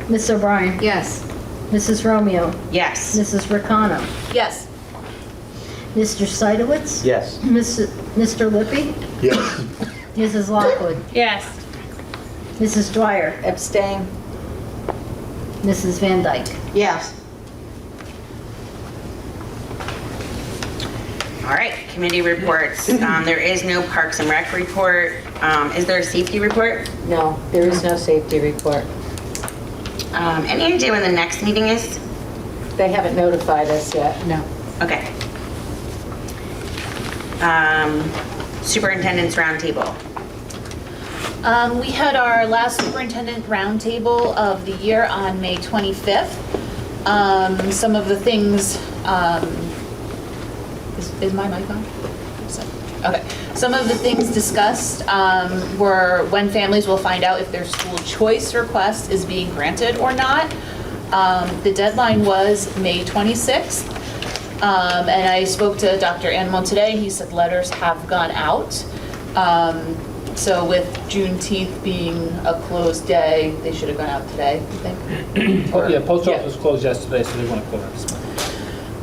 Ms. O'Brien? Yes. Mrs. Romeo? Yes. Mrs. Ricano? Yes. Mr. Seidowitz? Yes. Mr. Lippy? Yes. Mrs. Lockwood? Yes. Mrs. Dwyer? Abstain. Mrs. Van Dyke? Yes. All right, committee reports. There is no Parks and Rec report. Is there a safety report? No, there is no safety report. Any idea when the next meeting is? They haven't notified us yet. No. Okay. Superintendent's Roundtable. We had our last superintendent roundtable of the year on May 25th. Some of the things, is my mic on? Okay. Some of the things discussed were when families will find out if their school choice request is being granted or not. The deadline was May 26th. And I spoke to Dr. Animal today. He said letters have gone out. So with Juneteenth being a closed day, they should have gone out today, I think. Oh, yeah, post office was closed yesterday, so they want to close out this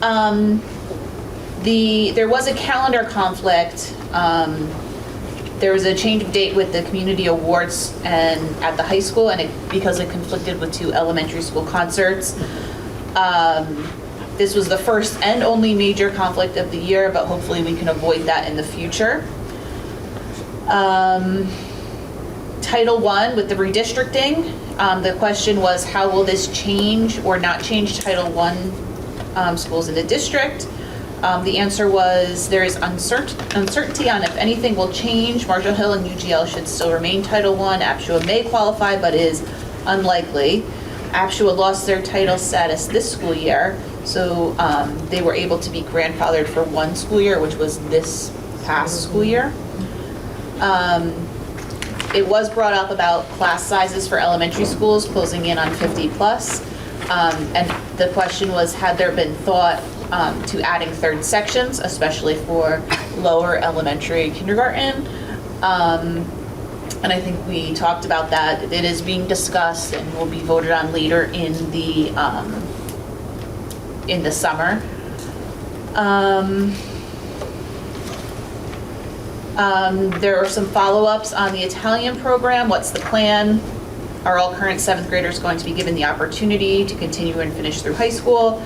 month. There was a calendar conflict. There was a change of date with the community awards and at the high school, and because it conflicted with 2 elementary school concerts. This was the first and only major conflict of the year, but hopefully we can avoid that in the future. Title I with the redistricting, the question was how will this change or not change Title I schools in the district? The answer was there is uncertainty on if anything will change. Marshall Hill and UGL should still remain Title I. Apshua may qualify, but is unlikely. Apshua lost their title status this school year, so they were able to be grandfathered for 1 school year, which was this past school year. It was brought up about class sizes for elementary schools closing in on 50 plus. And the question was, had there been thought to adding 3rd sections, especially for lower elementary kindergarten? And I think we talked about that. It is being discussed and will be voted on later in the summer. There are some follow-ups on the Italian program. What's the plan? Are all current 7th graders going to be given the opportunity to continue and finish through high school?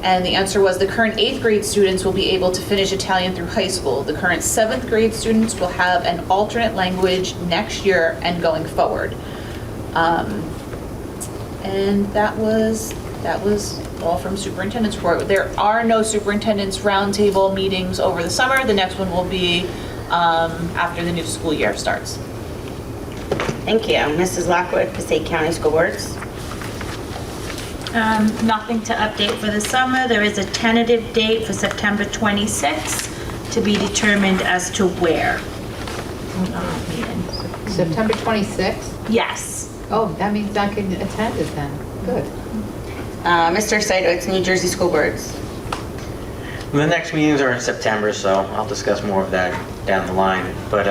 And the answer was the current 8th grade students will be able to finish Italian through high school. The current 7th grade students will have an alternate language next year and going forward. And that was all from superintendent's report. There are no superintendent's roundtable meetings over the summer. The next one will be after the new school year starts. Thank you. Mrs. Lockwood, Passaic County School Boards. Nothing to update for the summer. There is a tentative date for September 26th to be determined as to where. September 26th? Yes. Oh, that means I can attend it then. Good. Mr. Saito, it's New Jersey School Boards. The next meetings are in September, so I'll discuss more of that down the line. But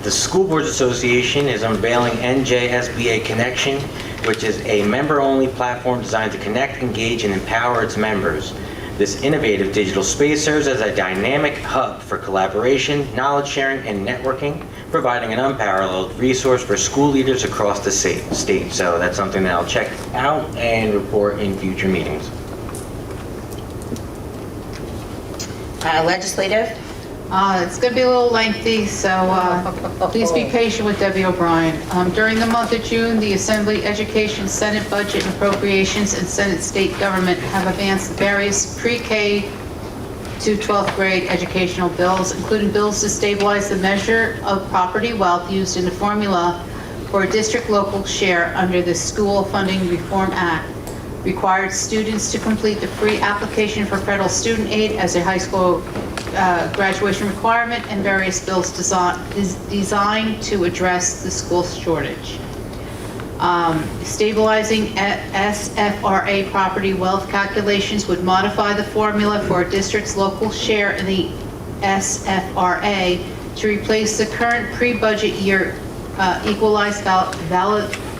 the School Boards Association is unveiling NJSBA Connection, which is a member-only platform designed to connect, engage, and empower its members. This innovative digital space serves as a dynamic hub for collaboration, knowledge sharing, and networking, providing an unparalleled resource for school leaders across the state. So that's something that I'll check out and report in future meetings. Legislative. It's going to be a little lengthy, so please be patient with Debbie O'Brien. During the month of June, the Assembly, Education, Senate Budget and Appropriations, and Senate State Government have advanced various pre-K to 12th grade educational bills, including bills to stabilize the measure of property wealth used in the formula for a district local share under the School Funding Reform Act. Required students to complete the free application for federal student aid as a high school graduation requirement, and various bills designed to address the school shortage. Stabilizing SFRA property wealth calculations would modify the formula for a district's local share in the SFRA to replace the current pre-budget year equalized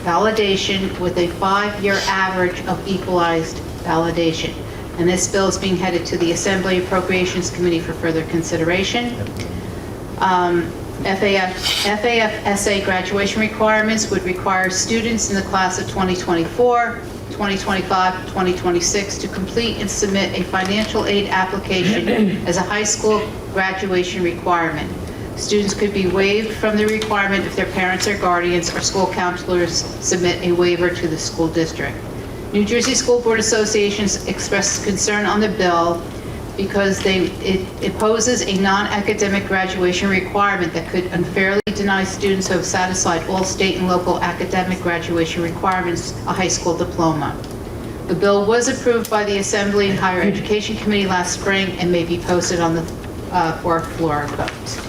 validation with a 5-year average of equalized validation. And this bill is being headed to the Assembly Appropriations Committee for further consideration. FAFSA graduation requirements would require students in the class of 2024, 2025, 2026 to complete and submit a financial aid application as a high school graduation requirement. Students could be waived from the requirement if their parents or guardians or school counselors submit a waiver to the school district. New Jersey School Board Associations expressed concern on the bill because it imposes a non-academic graduation requirement that could unfairly deny students who have satisfied all state and local academic graduation requirements a high school diploma. The bill was approved by the Assembly and Higher Education Committee last spring and may be posted on the fourth floor vote.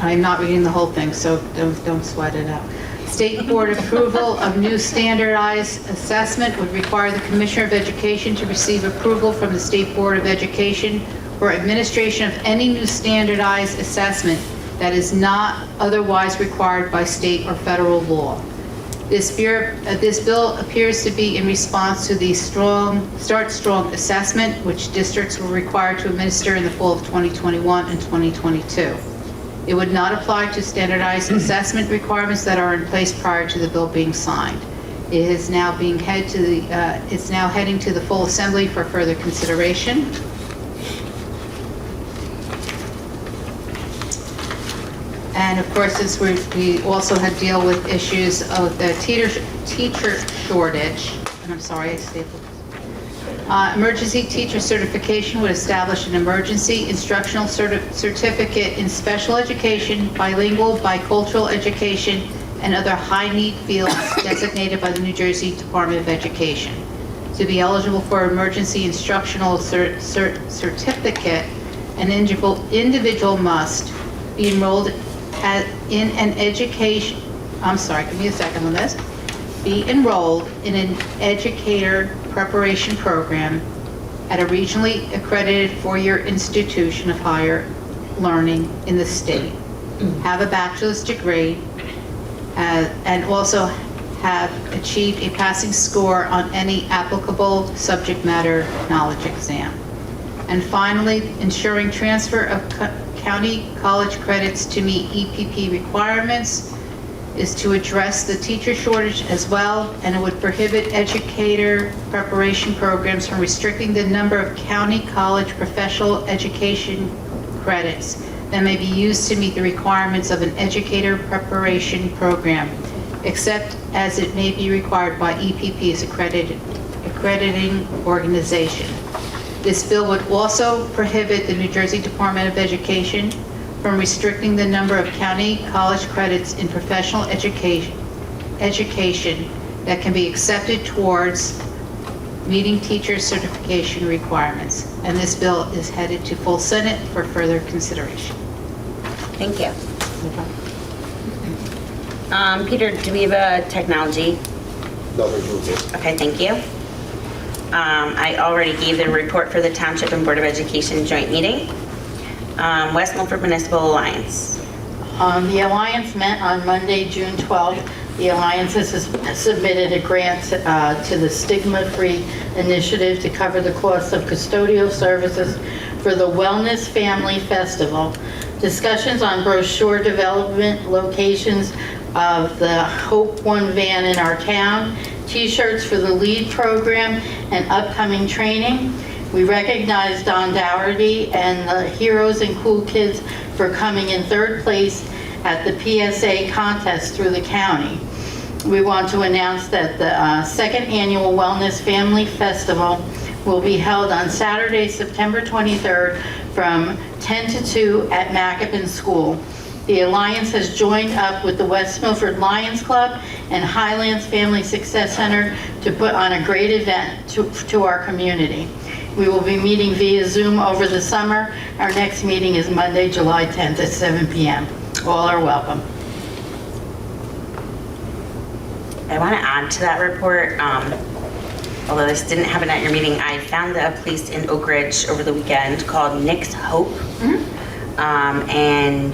I'm not reading the whole thing, so don't sweat it out. State board approval of new standardized assessment would require the Commissioner of Education to receive approval from the State Board of Education for administration of any new standardized assessment that is not otherwise required by state or federal law. This bill appears to be in response to the Start Strong assessment, which districts were required to administer in the fall of 2021 and 2022. It would not apply to standardized assessment requirements that are in place prior to the bill being signed. It is now it's now heading to the full assembly for further consideration. And of course, since we also had to deal with issues of the teacher shortage, and I'm sorry, I stapled. Emergency teacher certification would establish an emergency instructional certificate in special education, bilingual, bicultural education, and other high-need fields designated by the New Jersey Department of Education. To be eligible for emergency instructional certificate, an individual must be enrolled in an education, I'm sorry, give me a second on this, be enrolled in an educator preparation program at a regionally accredited four-year institution of higher learning in the state, have a bachelor's degree, and also have achieved a passing score on any applicable subject matter knowledge exam. And finally, ensuring transfer of county college credits to meet EPP requirements is to address the teacher shortage as well, and it would prohibit educator preparation programs from restricting the number of county college professional education credits that may be used to meet the requirements of an educator preparation program, except as it may be required by EPP's accrediting organization. This bill would also prohibit the New Jersey Department of Education from restricting the number of county college credits in professional education that can be accepted towards meeting teacher certification requirements. And this bill is headed to full Senate for further consideration. Thank you. Peter, do we have a technology? Nothing to report. Okay, thank you. I already gave the report for the Township and Board of Education joint meeting. West Milford Municipal Alliance. The Alliance met on Monday, June 12th. The Alliance has submitted a grant to the Stigma-Free Initiative to cover the cost of custodial services for the Wellness Family Festival. Discussions on brochure development, locations of the Hope One van in our town, T-shirts for the LEAD program, and upcoming training. We recognize Don Dougherty and the Heroes and Cool Kids for coming in third place at the PSA contest through the county. We want to announce that the second annual Wellness Family Festival will be held on Saturday, September 23rd from 10 to 2 at Macapin School. The Alliance has joined up with the West Milford Lions Club and Highlands Family Success Center to put on a great event to our community. We will be meeting via Zoom over the summer. Our next meeting is Monday, July 10th at 7 p.m. All are welcome. I want to add to that report, although this didn't happen at your meeting, I found a place in Oak Ridge over the weekend called Nick's Hope. And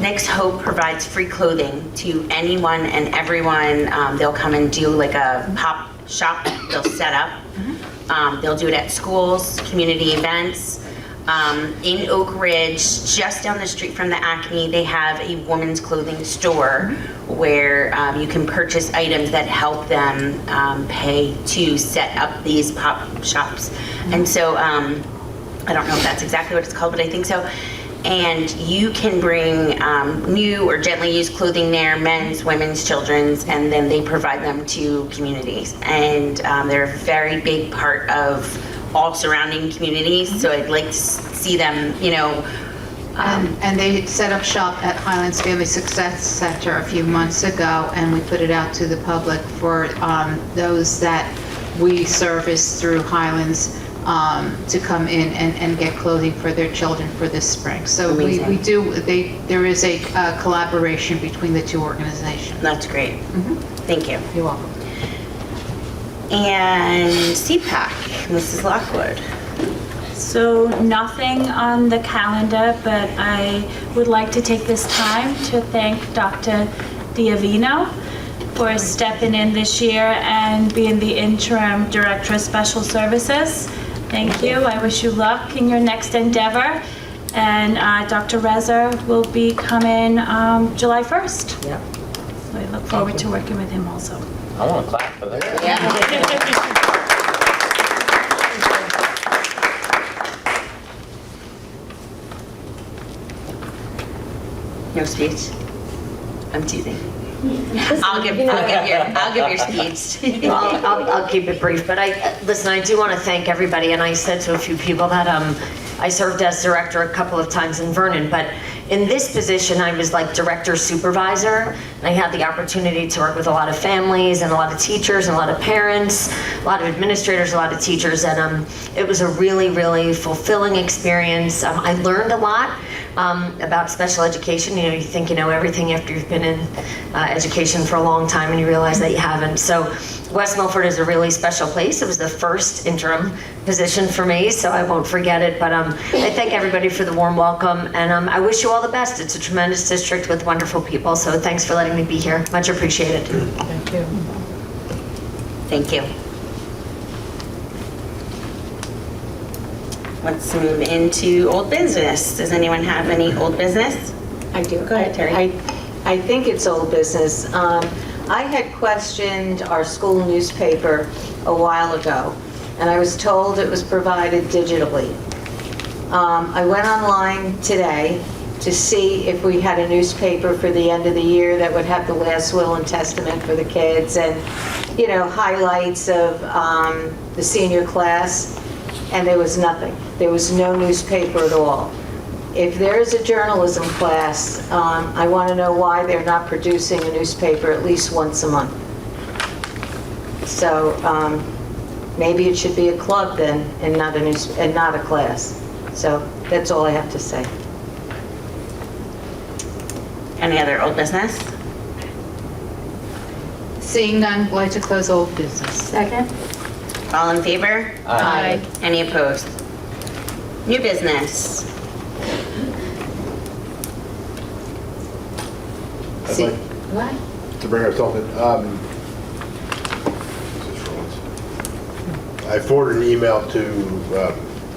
Nick's Hope provides free clothing to anyone and everyone. They'll come and do like a pop shop. They'll set up. They'll do it at schools, community events. In Oak Ridge, just down the street from the Acme, they have a women's clothing store where you can purchase items that help them pay to set up these pop shops. And so, I don't know if that's exactly what it's called, but I think so. And you can bring new or gently used clothing there, men's, women's, children's, and then they provide them to communities. And they're a very big part of all surrounding communities. So I'd like to see them, And they set up shop at Highlands Family Success Center a few months ago, and we put it out to the public for those that we service through Highlands to come in and get clothing for their children for this spring. So we there is a collaboration between the two organizations. That's great. Thank you. You're welcome. And CPAC, Mrs. Lockwood. So nothing on the calendar, but I would like to take this time to thank Dr. Diavino for stepping in this year and being the interim director of special services. Thank you. I wish you luck in your next endeavor. And Dr. Reza will be coming July 1st. Yep. So I look forward to working with him also. I want to clap for that. No speech? I'm teasing. I'll give your speech. I'll keep it brief, but listen, I do want to thank everybody, and I said to a few people that I served as director a couple of times in Vernon, but in this position, I was like director supervisor, and I had the opportunity to work with a lot of families and a lot of teachers and a lot of parents, a lot of administrators, a lot of teachers, and it was a really, really fulfilling experience. I learned a lot about special education. You think you know everything after you've been in education for a long time, and you realize that you haven't. So West Milford is a really special place. It was the first interim position for me, so I won't forget it. But I thank everybody for the warm welcome, and I wish you all the best. It's a tremendous district with wonderful people, so thanks for letting me be here. Much appreciated. Thank you. Thank you. Let's move into old business. Does anyone have any old business? I do. Go ahead, Terry. I think it's old business. I had questioned our school newspaper a while ago, and I was told it was provided digitally. I went online today to see if we had a newspaper for the end of the year that would have the last will and testament for the kids and, highlights of the senior class, and there was nothing. There was no newspaper at all. If there is a journalism class, I want to know why they're not producing a newspaper at least once a month. So maybe it should be a club then, and not a class. So that's all I have to say. Any other old business? Seeing none, I'd like to close old business. Second? All in favor? Aye. Any opposed? New business. I'd like What? to bring ourselves in. I forwarded an email to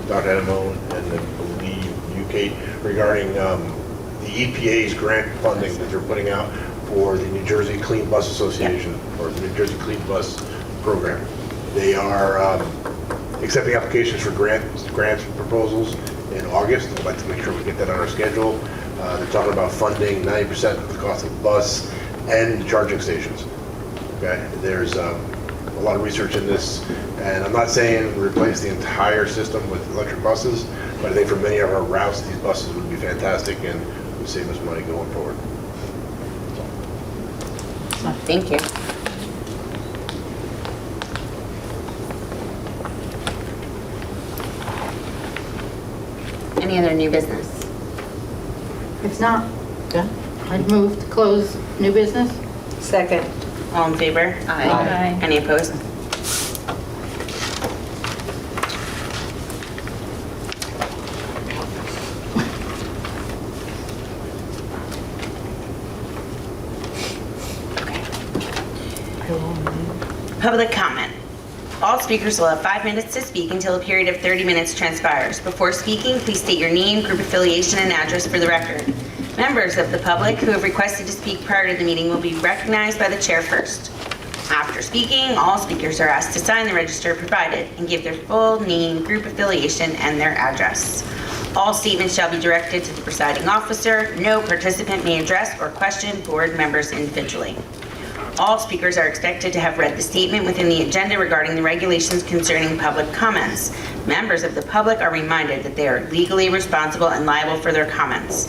Dr. Adamo and I believe UK regarding the EPA's grant funding that they're putting out for the New Jersey Clean Bus Association, or the New Jersey Clean Bus Program. They are accepting applications for grants proposals in August. I'd like to make sure we get that on our schedule. They're talking about funding 90% of the cost of the bus and charging stations. Okay, there's a lot of research in this, and I'm not saying replace the entire system with electric buses, but I think for many of our routes, these buses would be fantastic and would save us money going forward. Thank you. Any other new business? It's not. I'd move to close new business. Second. All in favor? Aye. Any opposed? Public comment. All speakers will have 5 minutes to speak until a period of 30 minutes transpires. Before speaking, please state your name, group affiliation, and address for the record. Members of the public who have requested to speak prior to the meeting will be recognized by the chair first. After speaking, all speakers are asked to sign the register provided and give their full name, group affiliation, and their address. All statements shall be directed to the presiding officer. No participant may address or question board members individually. All speakers are expected to have read the statement within the agenda regarding the regulations concerning public comments. Members of the public are reminded that they are legally responsible and liable for their comments.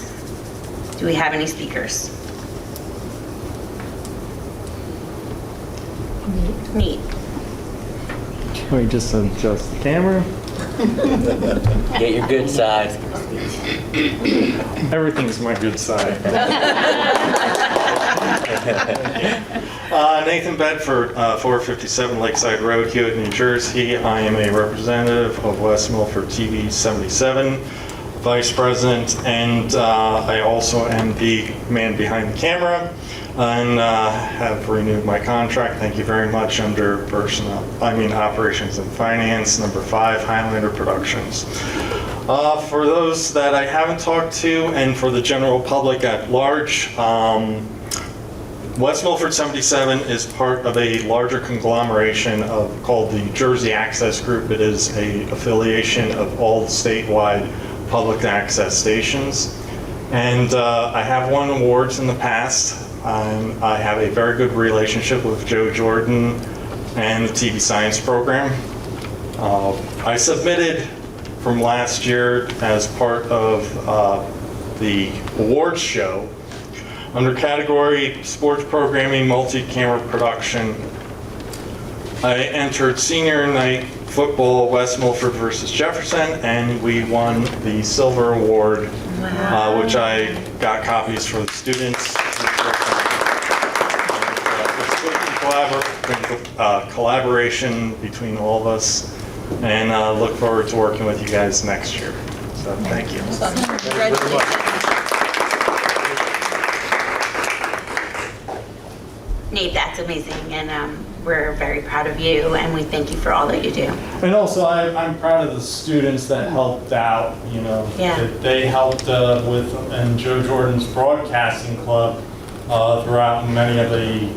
Do we have any speakers? Neat. Can we just adjust the camera? Get your good side. Everything's my good side. Nathan Bedford, 457 Lakeside Road, Hewitt, New Jersey. I am a representative of West Milford TV 77, vice president, and I also am the man behind the camera and have renewed my contract. Thank you very much under operations and finance, number 5, Highlander Productions. For those that I haven't talked to and for the general public at large, West Milford 77 is part of a larger conglomeration called the Jersey Access Group. It is an affiliation of all statewide public access stations. And I have won awards in the past. I have a very good relationship with Joe Jordan and the TV Science program. I submitted from last year as part of the awards show under category sports programming, multi-camera production. I entered senior night football, West Milford versus Jefferson, and we won the silver award, which I got copies for the students. Collaboration between all of us, and look forward to working with you guys next year. So thank you. Nate, that's amazing, and we're very proud of you, and we thank you for all that you do. And also, I'm proud of the students that helped out, Yeah. that they helped with, and Joe Jordan's broadcasting club throughout many of the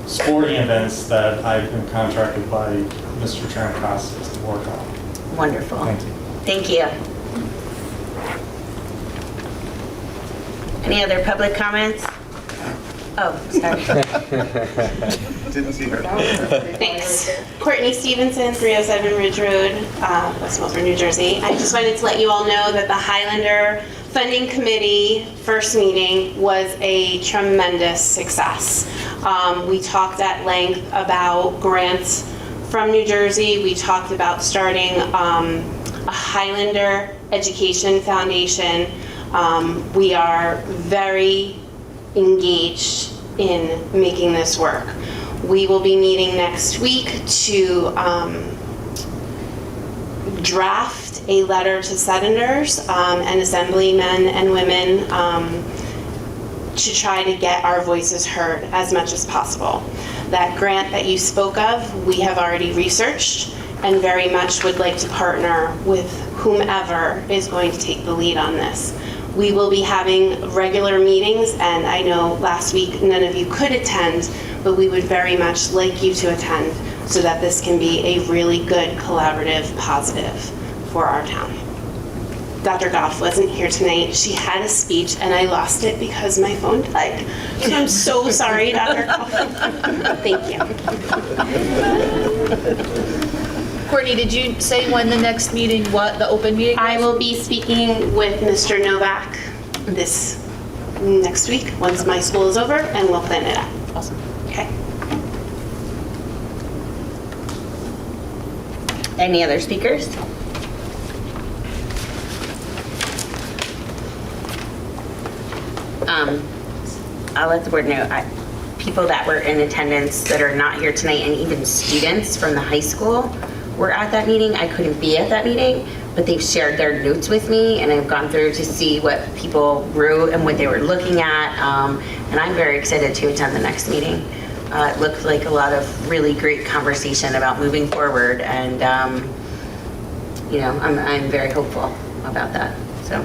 sporting events that I've been contracted by Mr. Trancasas to work on. Wonderful. Thank you. Thank you. Any other public comments? Oh, sorry. Didn't see her. Thanks. Courtney Stevenson, 307 Ridge Road, West Milford, New Jersey. I just wanted to let you all know that the Highlander Funding Committee first meeting was a tremendous success. We talked at length about grants from New Jersey. We talked about starting a Highlander Education Foundation. We are very engaged in making this work. We will be meeting next week to draft a letter to senators and assemblymen and women to try to get our voices heard as much as possible. That grant that you spoke of, we have already researched and very much would like to partner with whomever is going to take the lead on this. We will be having regular meetings, and I know last week none of you could attend, but we would very much like you to attend so that this can be a really good, collaborative, positive for our town. Dr. Goff wasn't here tonight. She had a speech, and I lost it because my phone died. So I'm so sorry, Dr. Goff. Thank you. Courtney, did you say when the next meeting, the open meeting was? I will be speaking with Mr. Novak this next week, once my school is over, and we'll plan it out. Awesome. Okay. Any other speakers? I'll let the board know, people that were in attendance that are not here tonight, and even students from the high school were at that meeting. I couldn't be at that meeting, but they've shared their notes with me, and I've gone through to see what people wrote and what they were looking at, and I'm very excited to attend the next meeting. It looked like a lot of really great conversation about moving forward, and I'm very hopeful about that. So,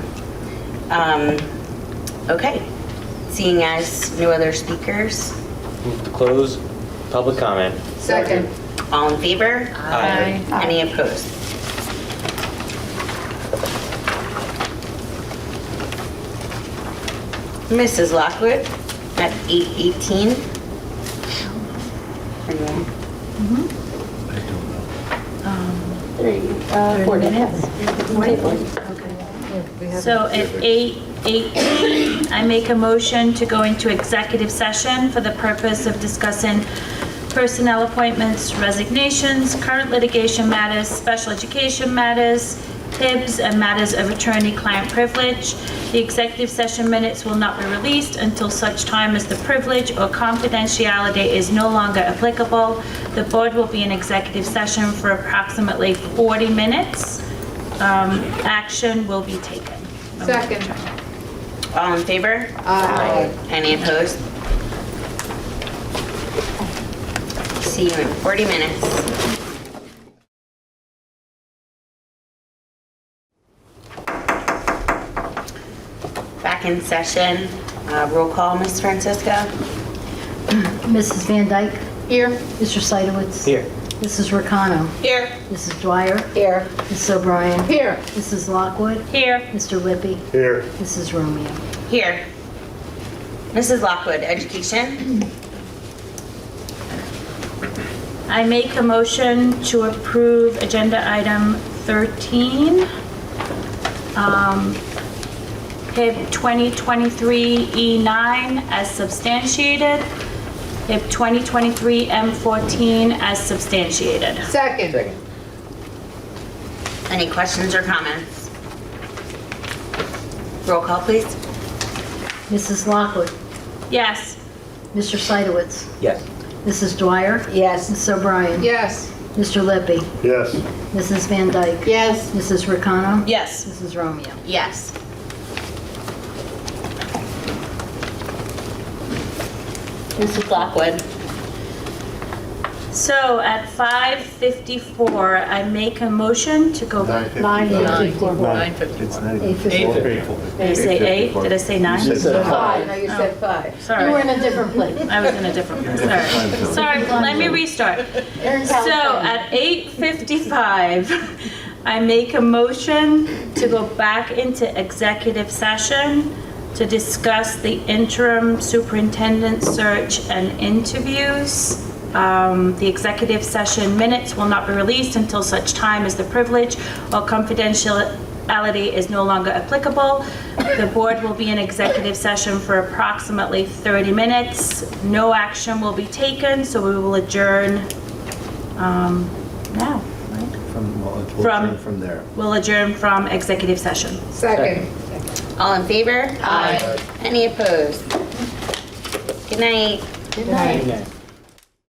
okay. Seeing as no other speakers. Move to close public comment. Second. All in favor? Aye. Any opposed? Mrs. Lockwood at 818. Everyone? Mm-hmm. 4 minutes. So at 8:18, I make a motion to go into executive session for the purpose of discussing personnel appointments, resignations, current litigation matters, special education matters, TIBs, and matters of attorney-client privilege. The executive session minutes will not be released until such time as the privilege or confidentiality is no longer applicable. The board will be in executive session for approximately 40 minutes. Action will be taken. Second. All in favor? Aye. Any opposed? See you in 40 minutes. Back in session. Roll call, Ms. Francisco. Mrs. Van Dyke? Here. Mr. Seidowitz? Here. Mrs. Ricano? Here. Mrs. Dwyer? Here. Mrs. O'Brien? Here. Mrs. Lockwood? Here. Mr. Lippy? Here. Mrs. Romeo? Here. Mrs. Lockwood, education. I make a motion to approve agenda item 13, HIB 2023-E9 as substantiated, HIB 2023-M14 as substantiated. Second. Any questions or comments? Roll call, please. Mrs. Lockwood? Yes. Mr. Seidowitz? Yes. Mrs. Dwyer? Yes. Mrs. O'Brien? Yes. Mr. Lippy? Yes. Mrs. Van Dyke? Yes. Mrs. Ricano? Yes. Mrs. Romeo? Yes. Mrs. Lockwood. So at 5:54, I make a motion to go. 9:54. It's 9:54. Did I say 8? Did I say 9? You said 5. No, you said 5. Sorry. You were in a different place. I was in a different place. Sorry, let me restart. You're in So California. at 8:55, I make a motion to go back into executive session to discuss the interim superintendent search and interviews. The executive session minutes will not be released until such time as the privilege or confidentiality is no longer applicable. The board will be in executive session for approximately 30 minutes. No action will be taken, so we will adjourn now. From there. We'll adjourn from executive session. Second. All in favor? Aye. Any opposed? Good night. Good night. Good night.